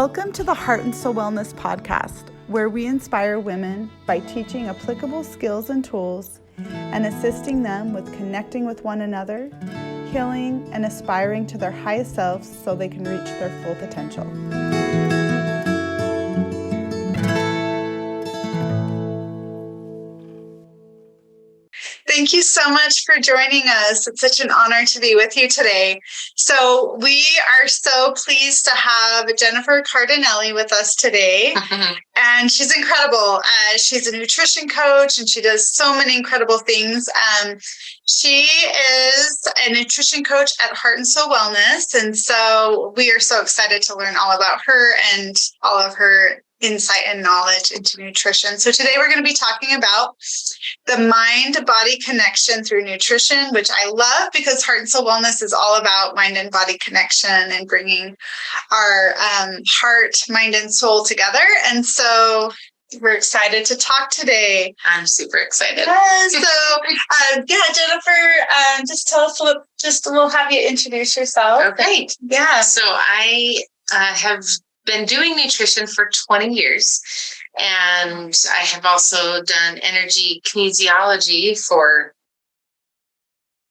Welcome to the Heart and Soul Wellness Podcast, where we inspire women by teaching applicable skills and tools and assisting them with connecting with one another, healing, and aspiring to their highest selves so they can reach their full potential. Thank you so much for joining us. It's such an honor to be with you today. So we are so pleased to have Jennifer Cardinelli with us today. And she's incredible. She's a nutrition coach and she does so many incredible things. She is a nutrition coach at Heart and Soul Wellness. And so we are so excited to learn all about her and all of her insight and knowledge into nutrition. So today we're going to be talking about the mind-body connection through nutrition, which I love because Heart and Soul Wellness is all about mind and body connection and bringing our heart, mind, and soul together. And so we're excited to talk today. I'm super excited. Jennifer, just tell us we'll have you introduce yourself. Okay. Yeah. So I have been doing nutrition for 20 years, and I have also done energy kinesiology for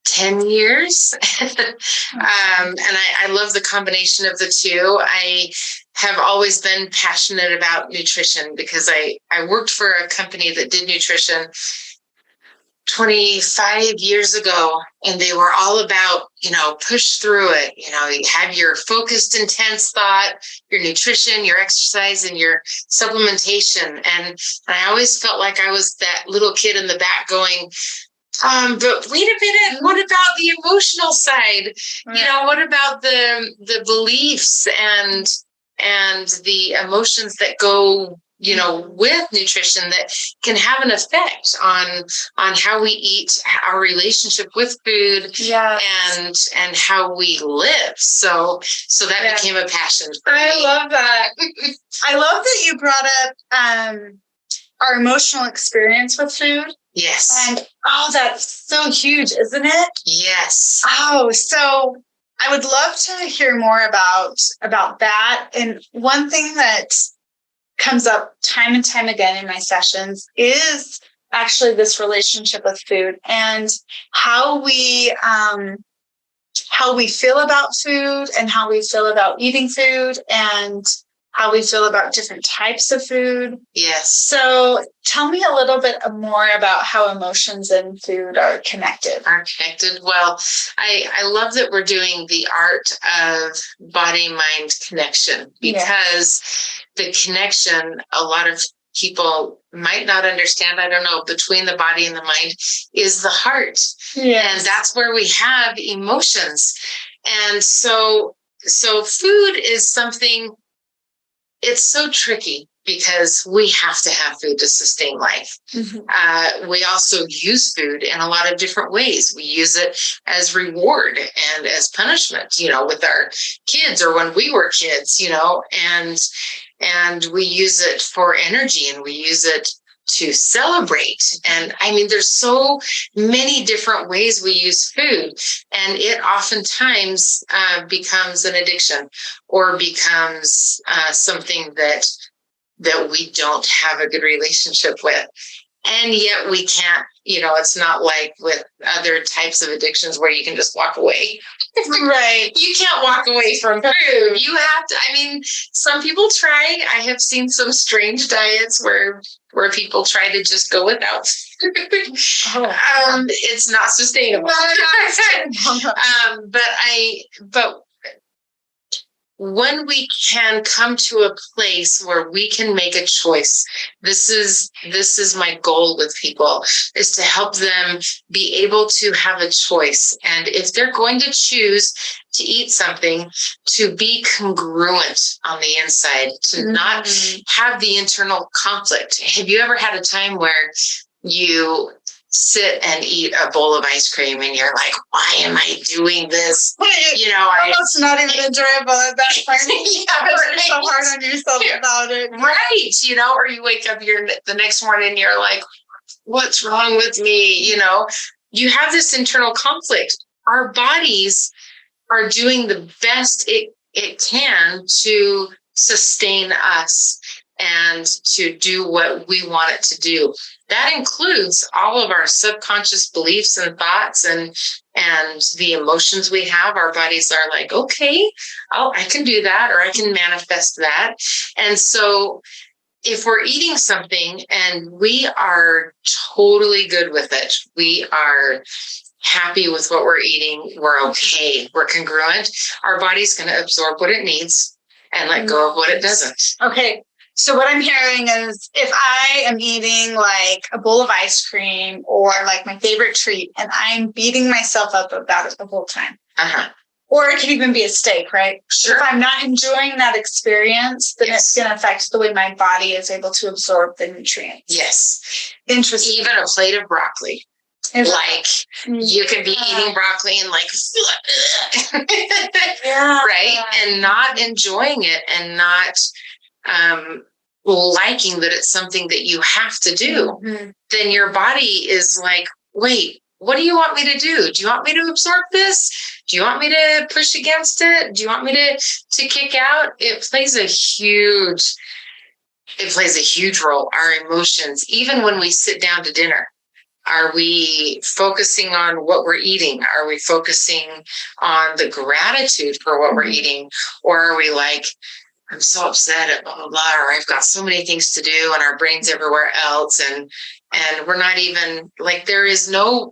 10 years. And I love the combination of the two. I have always been passionate about nutrition because I worked for a company that did nutrition 25 years ago, and they were all about, push through it. You have your focused, intense thought, your nutrition, your exercise, and your supplementation. And I always felt like I was that little kid in the back going, but wait a minute, what about the emotional side? Right. What about the beliefs and the emotions that go with nutrition that can have an effect on how we eat, our relationship with food, and how we live. So that became a passion for me. I love that. I love that you brought up our emotional experience with food. Yes. And that's so huge, isn't it? Yes. So I would love to hear more about that. And one thing that comes up time and time again in my sessions is actually this relationship with food and how we feel about food and how we feel about eating food and how we feel about different types of food. Yes. So tell me a little bit more about how emotions and food are connected. Well, I love that we're doing the art of body-mind connection because the connection, a lot of people might not understand, I don't know, between the body and the mind is the heart. Yes. And that's where we have emotions. And so food is something, it's so tricky because we have to have food to sustain life. Mm-hmm. We also use food in a lot of different ways. We use it as reward and as punishment, with our kids or when we were kids, and we use it for energy and we use it to celebrate. And there's so many different ways we use food, and it oftentimes becomes an addiction or becomes something that we don't have a good relationship with. And yet we can't, it's not like with other types of addictions where you can just walk away. Right. You can't walk away from food. You have to, some people try. I have seen some strange diets where people try to just go without food. It's not sustainable. But when we can come to a place where we can make a choice, this is my goal with people, is to help them be able to have a choice. And if they're going to choose to eat something, to be congruent on the inside, to not have the internal conflict. Have you ever had a time where you sit and eat a bowl of ice cream and you're like, why am I doing this? Almost not even enjoyable at that point. You're so hard on yourself about it. Right. Or you wake up the next morning and you're like, what's wrong with me? You have this internal conflict. Our bodies are doing the best it can to sustain us and to do what we want it to do. That includes all of our subconscious beliefs and thoughts and the emotions we have. Our bodies are like, okay, I can do that, or I can manifest that. And so if we're eating something and we are totally good with it, we are happy with what we're eating, we're okay, we're congruent, our body's going to absorb what it needs and let go of what it doesn't. Okay. So what I'm hearing is if I am eating like a bowl of ice cream or like my favorite treat and I'm beating myself up about it the whole time. Or it could even be a steak, right? Sure. If I'm not enjoying that experience, then it's going to affect the way my body is able to absorb the nutrients. Yes. Interesting. Even a plate of broccoli. Like you can be eating broccoli and like, right? And not enjoying it and not liking that it's something that you have to do. Then your body is like, wait, what do you want me to do? Do you want me to absorb this? Do you want me to push against it? Do you want me to kick out? It plays a huge role. Our emotions, even when we sit down to dinner, are we focusing on what we're eating? Are we focusing on the gratitude for what we're eating? Or are we like, I'm so upset at blah, blah, blah, or I've got so many things to do and our brain's everywhere else. And we're not even like, there's no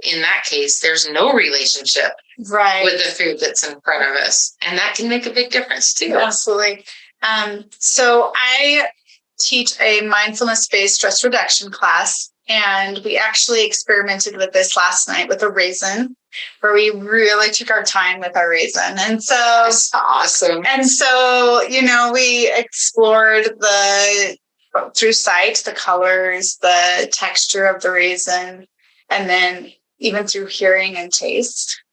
relationship with the food that's in front of us. And that can make a big difference too. Absolutely. So I teach a mindfulness-based stress reduction class. And we actually experimented with this last night with a raisin, where we really took our time with our raisin. And so that's awesome. And so, we explored through sight, the colors, the texture of the raisin, and then even through hearing and taste.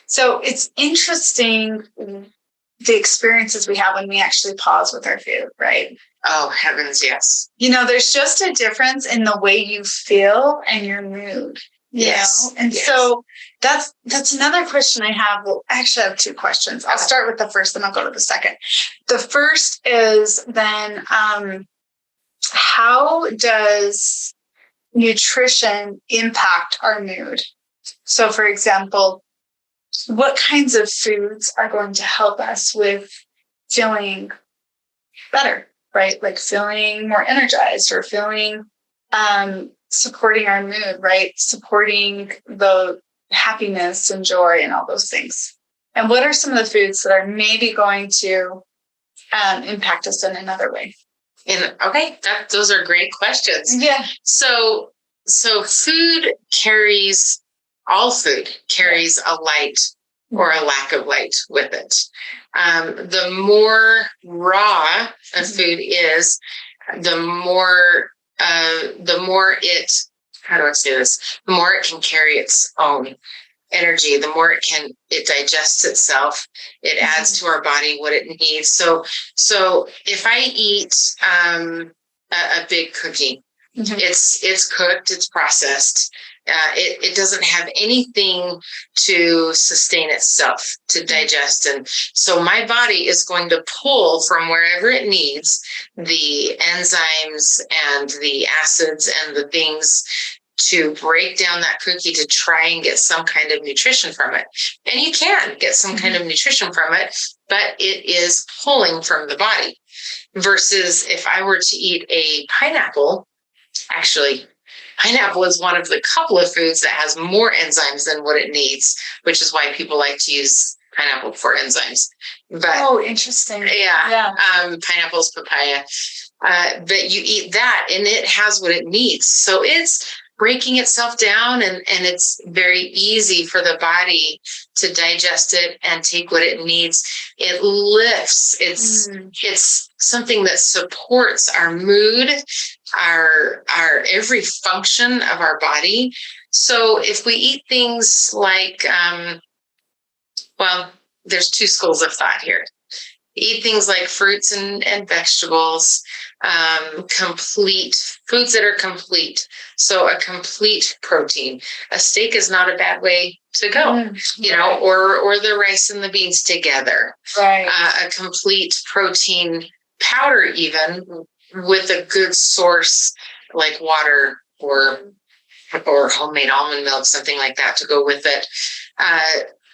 So it's interesting the experiences we have when we actually pause with our food, right? Oh, heavens, yes. There's just a difference in the way you feel and your mood. Yes. And so that's another question I have. Well, actually, I have two questions. I'll start with the first, then I'll go to the second. The first is then, how does nutrition impact our mood? So, for example, what kinds of foods are going to help us with feeling better, right? Like feeling more energized or feeling supporting our mood, right? Supporting the happiness and joy and all those things. And what are some of the foods that are maybe going to impact us in another way? Those are great questions. Yeah. So all food carries a light or a lack of light with it. The more raw a food is, the more it, how do I say this? The more it can carry its own energy, the more it digests itself. It adds to our body what it needs. So if I eat a big cookie, it's cooked, it's processed. It doesn't have anything to sustain itself, to digest. And so my body is going to pull from wherever it needs the enzymes and the acids and the things to break down that cookie to try and get some kind of nutrition from it. And you can get some kind of nutrition from it, but it is pulling from the body. Versus if I were to eat a pineapple, actually, pineapple is one of the couple of foods that has more enzymes than what it needs, which is why people like to use pineapple for enzymes. But interesting. Yeah. Pineapple's papaya. But you eat that and it has what it needs. So it's breaking itself down and it's very easy for the body to digest it and take what it needs. It lifts. It's something that supports our mood, our every function of our body. So if we eat things like, there's two schools of thought here. Eat things like fruits and vegetables, complete foods that are complete. So a complete protein. A steak is not a bad way to go, or the rice and the beans together. Right. A complete protein powder even with a good source like water or homemade almond milk, something like that to go with it.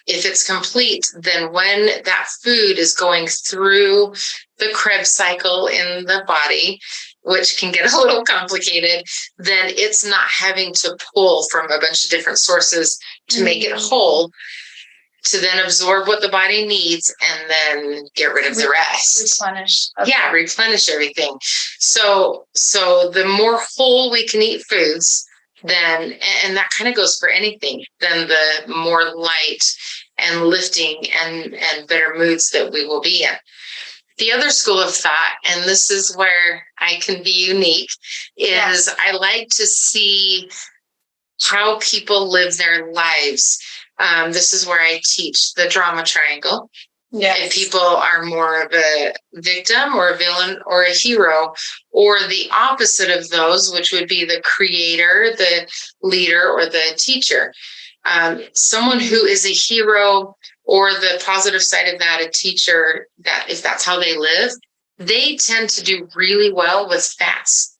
If it's complete, then when that food is going through the Krebs cycle in the body, which can get a little complicated, then it's not having to pull from a bunch of different sources to make it whole, to then absorb what the body needs and then get rid of the rest. Replenish. Okay. Yeah, replenish everything. So the more whole we can eat foods, then, and that kind of goes for anything, then the more light and lifting and better moods that we will be in. The other school of thought, and this is where I can be unique, is I like to see how people live their lives. This is where I teach the drama triangle. If people are more of a victim or a villain or a hero, or the opposite of those, which would be the creator, the leader, or the teacher. Someone who is a hero, or the positive side of that, a teacher, that if that's how they live, they tend to do really well with fats,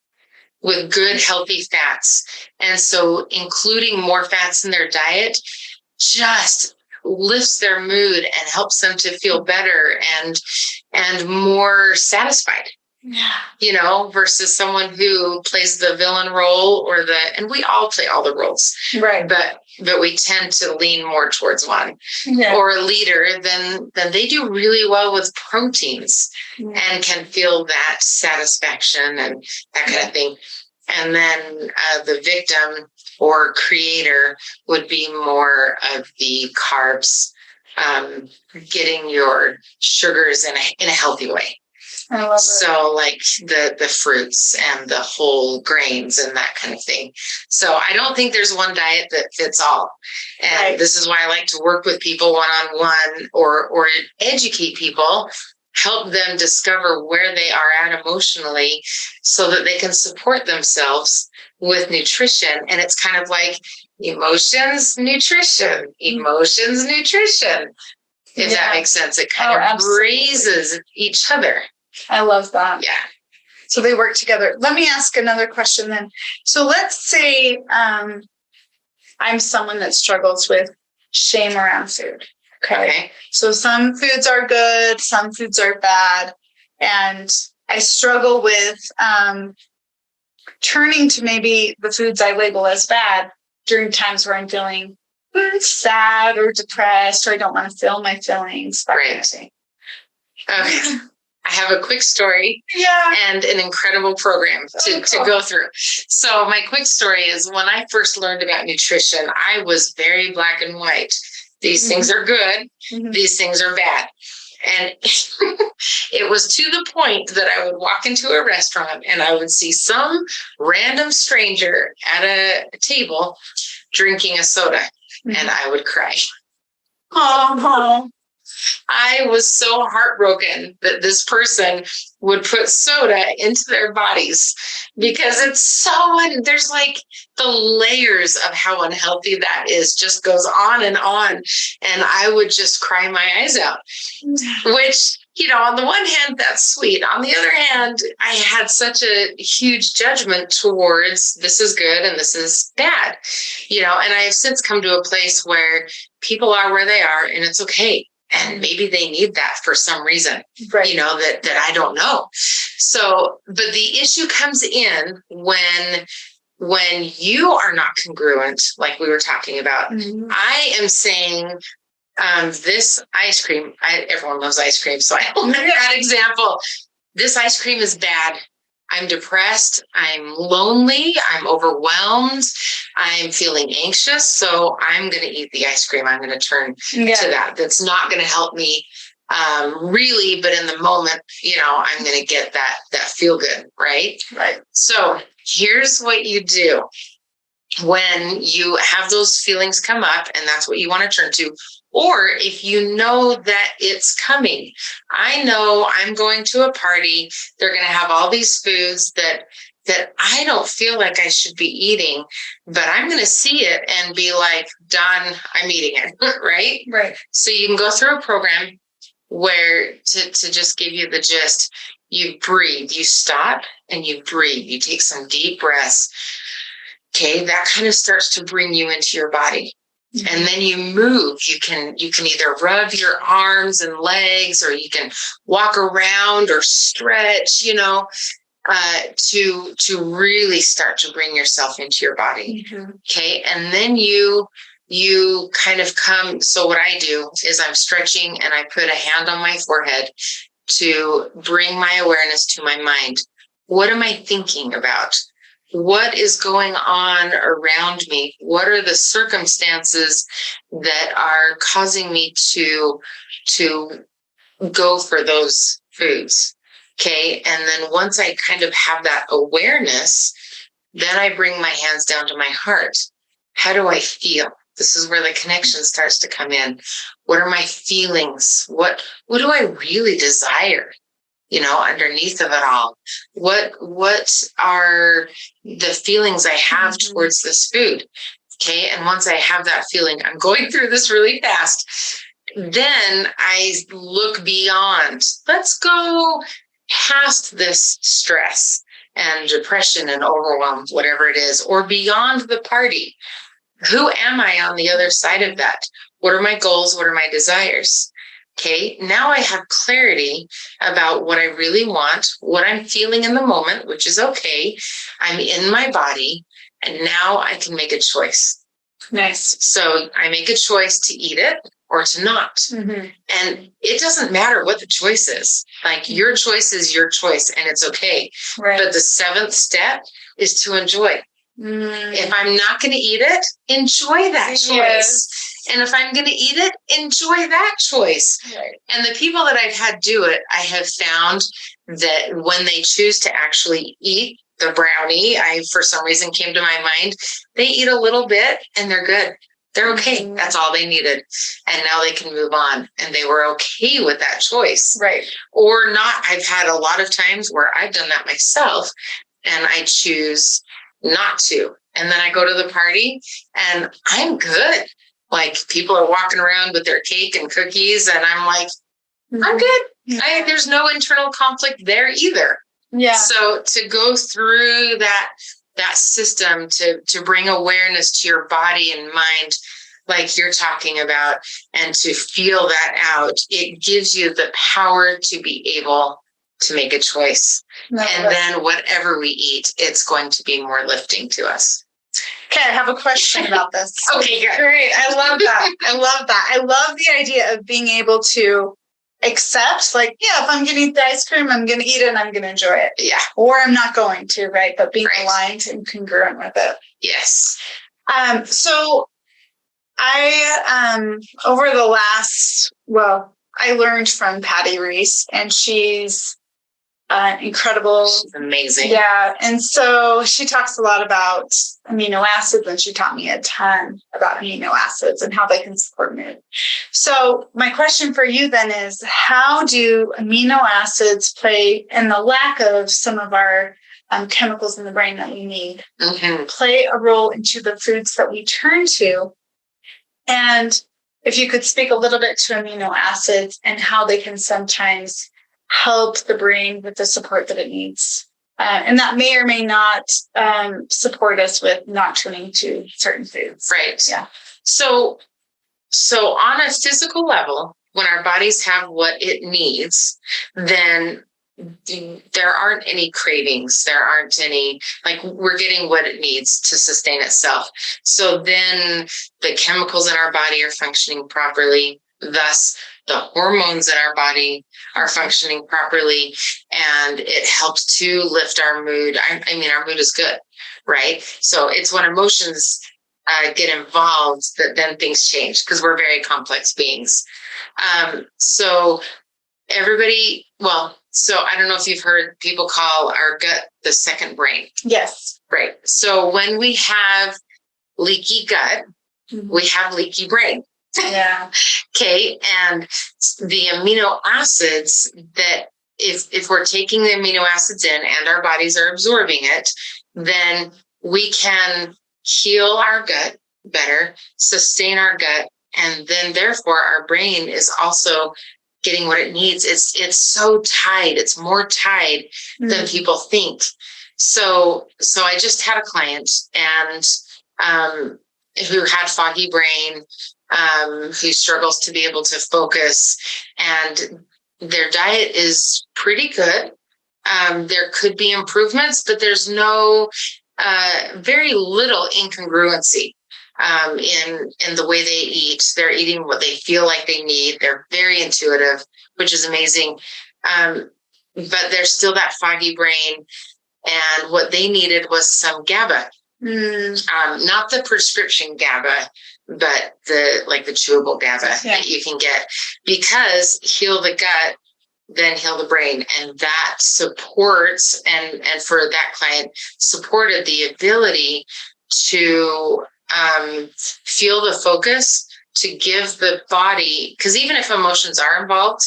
with good, healthy fats. And so including more fats in their diet just lifts their mood and helps them to feel better and more satisfied. Yeah. Versus someone who plays the villain role and we all play all the roles. Right. But we tend to lean more towards one. Or a leader, then they do really well with proteins and can feel that satisfaction and that kind of thing. And then the victim or creator would be more of the carbs, getting your sugars in a healthy way. I love it. So like the fruits and the whole grains and that kind of thing. So I don't think there's one diet that fits all. And this is why I like to work with people one-on-one or educate people, help them discover where they are at emotionally so that they can support themselves with nutrition. And it's kind of like emotions, nutrition, emotions, nutrition. If that makes sense, it kind of raises each other. I love that. Yeah. So they work together. Let me ask another question then. So let's say I'm someone that struggles with shame around food. Okay. So some foods are good, some foods are bad. And I struggle with turning to maybe the foods I label as bad during times where I'm feeling sad or depressed, or I don't want to feel my feelings. Right. Okay. I have a quick story and an incredible program to go through. So my quick story is when I first learned about nutrition, I was very black and white. These things are good. These things are bad. And it was to the point that I would walk into a restaurant and I would see some random stranger at a table drinking a soda and I would cry. Oh. I was so heartbroken that this person would put soda into their bodies because there's like the layers of how unhealthy that is just goes on. And I would just cry my eyes out, which, on the one hand, that's sweet. On the other hand, I had such a huge judgment towards this is good and this is bad, and I have since come to a place where people are where they are and it's okay. And maybe they need that for some reason, that I don't know. So, but the issue comes in when you are not congruent, like we were talking about. I am saying this ice cream, everyone loves ice cream, so I don't know that example. This ice cream is bad. I'm depressed. I'm lonely. I'm overwhelmed. I'm feeling anxious. So I'm going to eat the ice cream. I'm going to turn to that. That's not going to help me really, but in the moment, I'm going to get that feel good. Right. Right. So here's what you do when you have those feelings come up and that's what you want to turn to. Or if you know that it's coming, I know I'm going to a party. They're going to have all these foods that I don't feel like I should be eating, but I'm going to see it and be like, done, I'm eating it. Right? Right. So you can go through a program where to just give you the gist, you breathe, you stop and you breathe. You take some deep breaths. Okay, that kind of starts to bring you into your body. Mm-hmm. And then you move. You can either rub your arms and legs, or you can walk around or stretch, to really start to bring yourself into your body. Mm-hmm. Okay, and then you kind of come. So what I do is I'm stretching and I put a hand on my forehead to bring my awareness to my mind. What am I thinking about? What is going on around me? What are the circumstances that are causing me to go for those foods? Okay. And then once I kind of have that awareness, then I bring my hands down to my heart. How do I feel? This is where the connection starts to come in. What are my feelings? What do I really desire? Underneath of it all, what are the feelings I have mm-hmm. towards this food? Okay. And once I have that feeling, I'm going through this really fast. Then I look beyond. Let's go past this stress and depression and overwhelm, whatever it is, or beyond the party. Who am I on the other side of that? What are my goals? What are my desires? Okay, now I have clarity about what I really want, what I'm feeling in the moment, which is okay. I'm in my body, and now I can make a choice. Nice. So I make a choice to eat it or to not. Mm-hmm. And it doesn't matter what the choice is. Like, your choice is your choice, and it's okay. Right. But the 7th step is to enjoy. Mm. If I'm not going to eat it, enjoy that choice. Yes. And if I'm going to eat it, enjoy that choice. Right. And the people that I've had do it, I have found that when they choose to actually eat the brownie, for some reason came to my mind, they eat a little bit and they're good. They're okay. Mm-hmm. That's all they needed. And now they can move on. And they were okay with that choice. Right. Or not. I've had a lot of times where I've done that myself and I choose not to. And then I go to the party and I'm good. Like, people are walking around with their cake and cookies, and I'm like, mm-hmm. I'm good. Yeah. There's no internal conflict there either. Yeah. So to go through that system, to bring awareness to your body and mind, like you're talking about, and to feel that out, it gives you the power to be able to make a choice. Then whatever we eat, it's going to be more lifting to us. Okay, I have a question about this. Okay, good. Great. I love that. I love the idea of being able to accept, like, yeah, if I'm going to eat the ice cream, I'm going to eat it and I'm going to enjoy it. Yeah. Or I'm not going to, right? But being aligned and congruent with it. Yes. So I, over the last, I learned from Patty Reese, and she's incredible. She's amazing. Yeah. And so she talks a lot about amino acids, and she taught me a ton about amino acids and how they can support mood. So my question for you then is, how do amino acids play in the lack of some of our chemicals in the brain that we need, mm-hmm. play a role into the foods that we turn to? And if you could speak a little bit to amino acids and how they can sometimes help the brain with the support that it needs. And that may or may not support us with not turning to certain foods. Right. Yeah. So on a physical level, when our bodies have what it needs, then there aren't any cravings. There aren't any, like, we're getting what it needs to sustain itself. So then the chemicals in our body are functioning properly. Thus, the hormones in our body are functioning properly, and it helps to lift our mood. I mean, our mood is good, right? So it's when emotions get involved that then things change, because we're very complex beings. So I don't know if you've heard people call our gut the second brain. Yes. Right. So when we have leaky gut, mm-hmm. we have leaky brain. Yeah. Okay. And the amino acids that if we're taking the amino acids in and our bodies are absorbing it, then we can heal our gut better, sustain our gut. And then therefore our brain is also getting what it needs. It's so tied. It's more tied than people think. So I just had a client and who had foggy brain, who struggles to be able to focus, and their diet is pretty good. There could be improvements, but there's no very little incongruency in the way they eat. They're eating what they feel like they need. They're very intuitive, which is amazing. But there's still that foggy brain. And what they needed was some GABA, not the prescription GABA, but the chewable GABA that you can get, because heal the gut, then heal the brain. And that supports, and for that client, supported the ability to feel the focus, to give the body, because even if emotions are involved,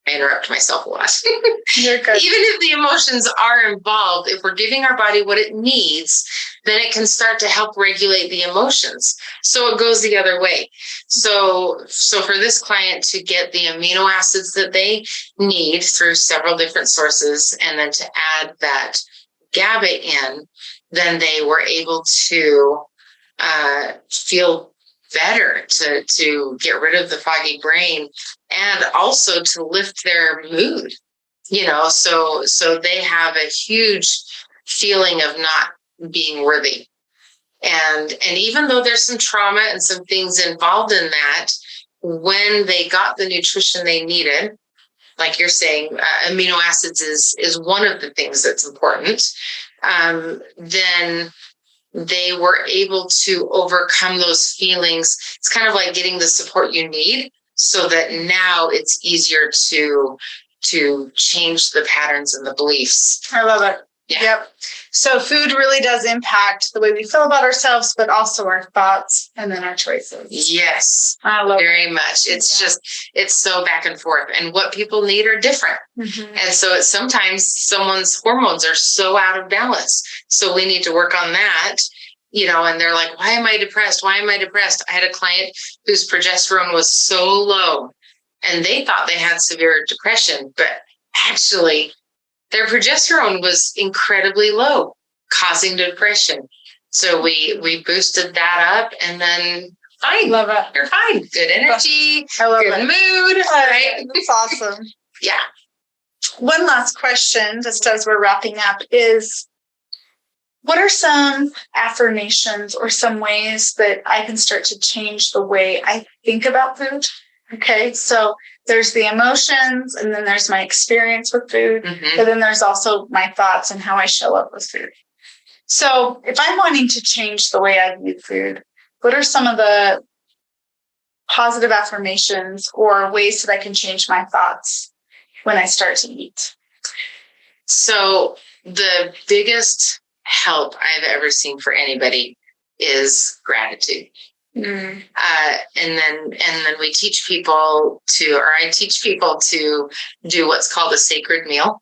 I interrupt myself a lot. You're good. Even if the emotions are involved, if we're giving our body what it needs, then it can start to help regulate the emotions. So it goes the other way. So for this client to get the amino acids that they need through several different sources, and then to add that GABA in, then they were able to feel better, to get rid of the foggy brain, and also to lift their mood, so they have a huge feeling of not being worthy. And even though there's some trauma and some things involved in that, when they got the nutrition they needed, like you're saying, amino acids is one of the things that's important, then they were able to overcome those feelings. It's kind of like getting the support you need, so that now it's easier to change the patterns and the beliefs. I love it. Yeah. Yep. So food really does impact the way we feel about ourselves, but also our thoughts and then our choices. Yes. I love very much. It's it's so back and forth, and what people need are different. And so sometimes someone's hormones are so out of balance. So we need to work on that, and they're like, why am I depressed? Why am I depressed? I had a client whose progesterone was so low, and they thought they had severe depression, but actually their progesterone was incredibly low, causing depression. So we boosted that up, and then fine. Love it. You're fine. Good energy. I love good it. mood. Right? That's awesome. Yeah. One last question, just as we're wrapping up, is what are some affirmations or some ways that I can start to change the way I think about food? Okay, so there's the emotions, and then there's my experience with food, but then there's also my thoughts and how I show up with food. So if I'm wanting to change the way I view food, what are some of the positive affirmations or ways that I can change my thoughts when I start to eat? So the biggest help I've ever seen for anybody is gratitude. And then we teach people I teach people to do what's called a sacred meal.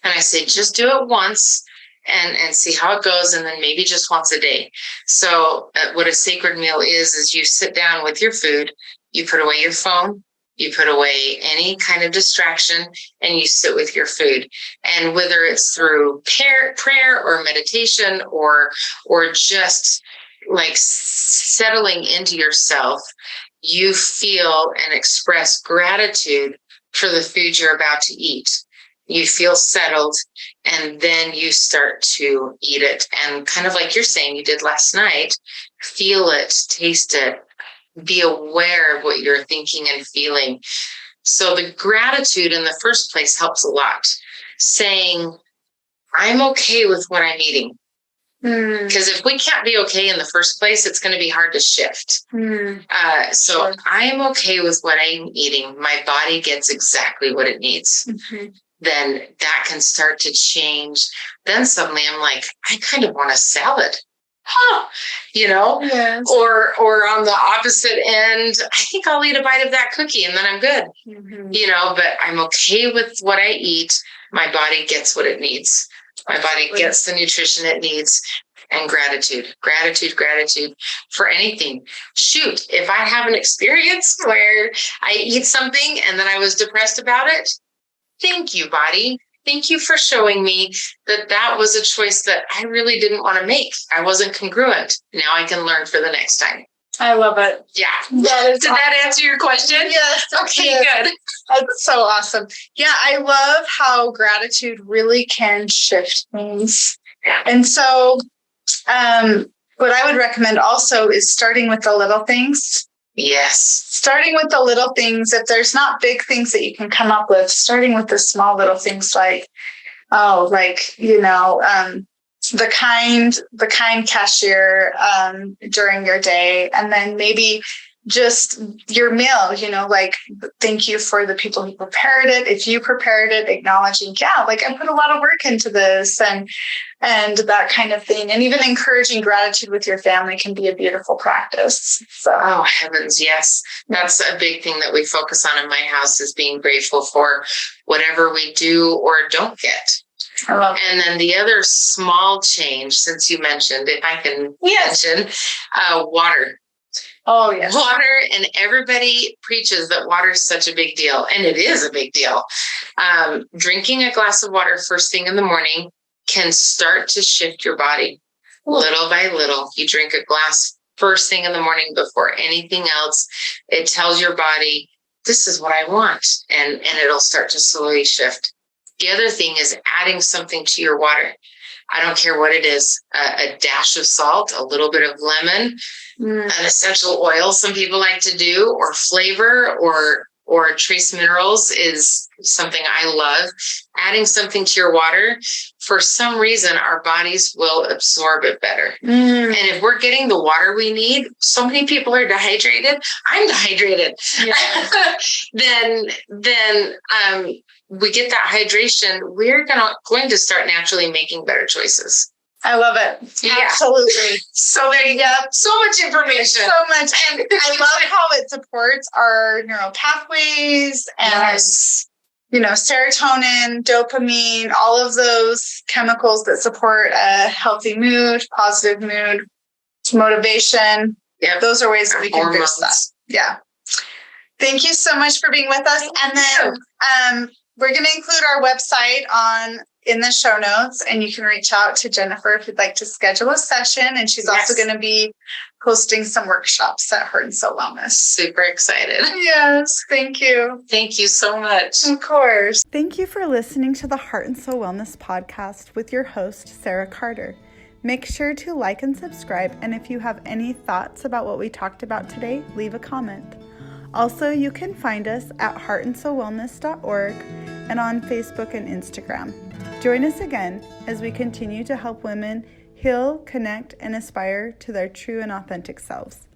And I say, just do it once and see how it goes. And then maybe just once a day. So what a sacred meal is you sit down with your food, you put away your phone, you put away any kind of distraction, and you sit with your food. And whether it's through prayer or meditation or just like settling into yourself, you feel and express gratitude for the food you're about to eat. You feel settled, and then you start to eat it. And kind of like you're saying you did last night, feel it, taste it, be aware of what you're thinking and feeling. So the gratitude in the first place helps a lot. Saying, I'm okay with what I'm eating. Because if we can't be okay in the first place, it's going to be hard to shift. So I'm okay with what I'm eating. My body gets exactly what it needs. Then that can start to change. Then suddenly I'm like, I kind of want a salad. Yes. Or on the opposite end, I think I'll eat a bite of that cookie and then I'm good. But I'm okay with what I eat. My body gets what it needs. My body gets the nutrition it needs. and gratitude for anything. Shoot, if I have an experience where I eat something and then I was depressed about it, thank you, body. Thank you for showing me that was a choice that I really didn't want to make. I wasn't congruent. Now I can learn for the next time. I love it. Yeah. Did that answer your question? Yes. Okay, good. That's so awesome. Yeah, I love how gratitude really can shift things. And so what I would recommend also is starting with the little things. Yes. Starting with the little things. If there's not big things that you can come up with, starting with the small little things like, the kind cashier during your day, and then maybe just your meal, thank you for the people who prepared it. If you prepared it, acknowledging, I put a lot of work into this and that kind of thing. And even encouraging gratitude with your family can be a beautiful practice. So, oh heavens, yes. That's a big thing that we focus on in my house, is being grateful for whatever we do or don't get. And then the other small change, since you mentioned, if I can mention, water. Oh, yes. Water, and everybody preaches that water is such a big deal, and it is a big deal. Drinking a glass of water first thing in the morning can start to shift your body little by little. You drink a glass first thing in the morning before anything else. It tells your body, this is what I want, and it'll start to slowly shift. The other thing is adding something to your water. I don't care what it is, a dash of salt, a little bit of lemon, an essential oil some people like to do, or flavor, or trace minerals is something I love. Adding something to your water, for some reason, our bodies will absorb it better. And if we're getting the water we need, so many people are dehydrated. I'm dehydrated. Then we get that hydration. We're going to start naturally making better choices. I love it. Yeah. Absolutely. So there you go. So much information. So much. And I love how it supports our neural pathways and, serotonin, dopamine, all of those chemicals that support a healthy mood, positive mood, motivation. Yep. Those are ways that we can boost that. Yeah. Thank you so much for being with us. And then we're going to include our website in the show notes, and you can reach out to Jennifer if you'd like to schedule a session. And she's also going to be hosting some workshops at Heart and Soul Wellness. Super excited. Yes. Thank you. Thank you so much. Of course. Thank you for listening to the Heart and Soul Wellness podcast with your host, Sarah Carter. Make sure to like and subscribe. And if you have any thoughts about what we talked about today, leave a comment. Also, you can find us at heartandsoulwellness.org and on Facebook and Instagram. Join us again as we continue to help women heal, connect, and aspire to their true and authentic selves.